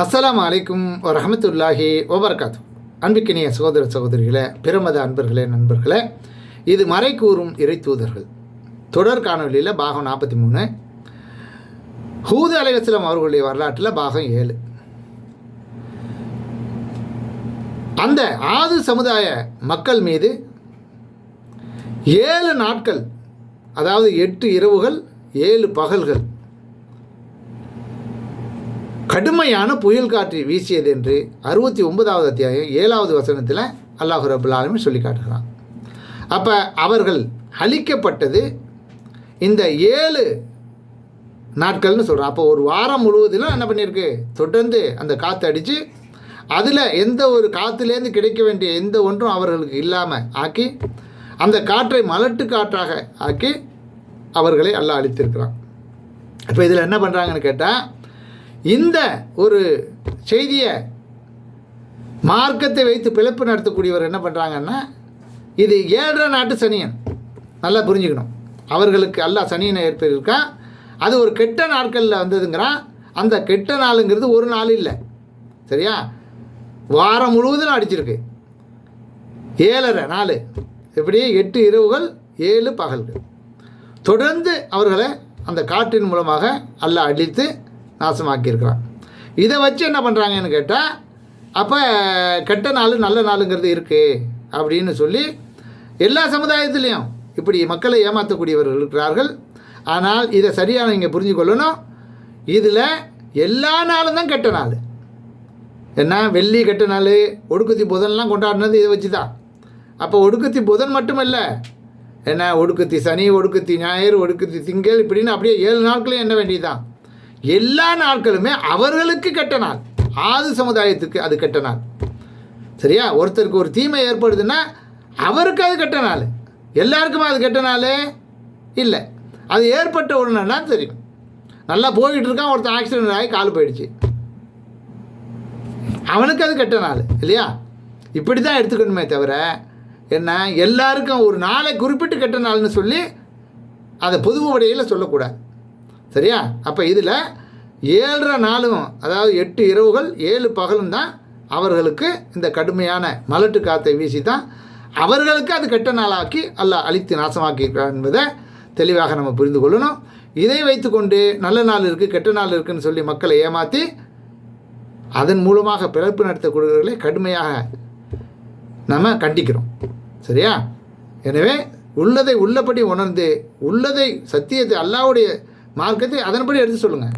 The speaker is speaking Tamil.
அஸ்ஸலாமு அலைக்கும் வரஹ்மத்துல்லாஹி வபரகாத்து. அன்பிக்கினிய சகோதர சகோதரிகளே, பிரமத அன்பர்களே, நண்பர்களே, இது மறை கூறும் இறை தூதர்கள் தொடர் காணொலியில் பாகம் 43, ஹூத் அலைஹிஸ்ஸலாம் அவர்களுடைய வரலாற்றில் பாகம் 7. அந்த ஆது சமுதாய மக்கள் மீது 7 நாட்கள், அதாவது 8 இரவுகள் 7 பகல்கள் கடுமையான புயல் காற்று வீசியது என்று 69வது அத்தியாயம் 7வது வசனத்தில் அல்லாஹ் ரப்பல் ஆலமீன் சொல்லி காட்டுகிறான். அப்போ அவர்கள் அழிக்கப்பட்டது இந்த 7 நாட்கள்னு சொல்கிறான். அப்போ ஒரு வாரம் முழுவதிலும் என்ன பண்ணியிருக்கு, தொடர்ந்து அந்த காற்று அடித்து அதில் எந்த ஒரு காற்றுலேருந்து கிடைக்க வேண்டிய எந்த ஒன்றும் அவர்களுக்கு இல்லாமல் ஆக்கி அந்த காற்றை மலட்டு காற்றாக ஆக்கி அவர்களை அல்லாஹ் அழித்திருக்கிறான். இப்போ இதில் என்ன பண்ணுறாங்கன்னு கேட்டால், இந்த ஒரு செய்தியை மார்க்கத்தை வைத்து பிழைப்பு நடத்தக்கூடியவர் என்ன பண்ணுறாங்கன்னா, இது 7 நாட்டு சனியன், நல்லா புரிஞ்சுக்கணும். அவர்களுக்கு அல்லாஹ் சனியனை ஏற்படுத்தியிருக்கான். அது ஒரு கெட்ட நாட்களில் வந்ததுங்கிறான். அந்த கெட்ட நாளுங்கிறது ஒரு நாள் இல்லை, சரியா, வாரம் முழுவதும் அடிச்சிருக்கு. 7.5 நாள், எப்படி 8 இரவுகள் 7 பகல்கள் தொடர்ந்து அவர்களை அந்த காற்றின் மூலமாக அல்லாஹ் அழித்து நாசமாக்கியிருக்கிறான். இதை வச்சு என்ன பண்ணுறாங்கன்னு கேட்டால், அப்போ கெட்ட நாள் நல்ல நாளுங்கிறது இருக்குது அப்படின்னு சொல்லி எல்லா சமுதாயத்துலேயும் இப்படி மக்களை ஏமாற்றக்கூடியவர்கள் இருக்கிறார்கள். ஆனால் இதை சரியாக நீங்கள் புரிஞ்சு கொள்ளணும். இதில் எல்லா நாளும் தான் கெட்ட நாள். என்ன, வெள்ளி கெட்ட நாள், ஒடுக்குத்தி புதன்லாம் கொண்டாடினது இதை வச்சு தான். அப்போ ஒடுக்குத்தி புதன் மட்டுமல்ல, என்ன, ஒடுக்குத்தி சனி, ஒடுக்குத்தி ஞாயிறு, ஒடுக்குத்தி திங்கள், இப்படின்னு அப்படியே 7 நாட்களையும் என்ன வேண்டியதுதான். எல்லா நாட்களுமே அவர்களுக்கு கெட்ட நாள். ஆது சமுதாயத்துக்கு அது கெட்ட நாள், சரியா. ஒருத்தருக்கு ஒரு தீமை ஏற்படுதுன்னா அவருக்கு அது கெட்ட நாள். எல்லாருக்குமே அது கெட்ட நாள் இல்லை. அது ஏற்பட்ட உடனேனா தெரியும். நல்லா போய்கிட்டு இருக்கான், ஒருத்தன் ஆக்சிடென்ட் ஆகி கால் போயிடுச்சு, அவனுக்கு அது கெட்ட நாள் இல்லையா. இப்படி தான் எடுத்துக்கணுமே தவிர, என்ன, எல்லாருக்கும் ஒரு நாளை குறிப்பிட்டு கெட்ட நாள்னு சொல்லி அதை பொது வழியில் சொல்லக்கூடாது, சரியா. அப்போ இதில் 7.5 நாளும், அதாவது 8 இரவுகள் 7 பகலும் தான் அவர்களுக்கு இந்த கடுமையான மலட்டு காற்றை வீசி தான் அவர்களுக்கு அது கெட்ட நாளாக்கி அல்லாஹ் அழித்து நாசமாக்கியிருக்கிறார் என்பதை தெளிவாக நம்ம புரிந்து கொள்ளணும். இதை வைத்துக்கொண்டு நல்ல நாள் இருக்குது கெட்ட நாள் இருக்குதுன்னு சொல்லி மக்களை ஏமாற்றி அதன் மூலமாக பிறப்பு நடத்தக்கூடியவர்களை கடுமையாக நம்ம கண்டிக்கிறோம், சரியா. எனவே உள்ளதை உள்ளபடி உணர்ந்து, உள்ளதை சத்தியத்தை அல்லாஹ்வுடைய மார்க்கத்தை அதன்படி எடுத்து சொல்லுங்கள்.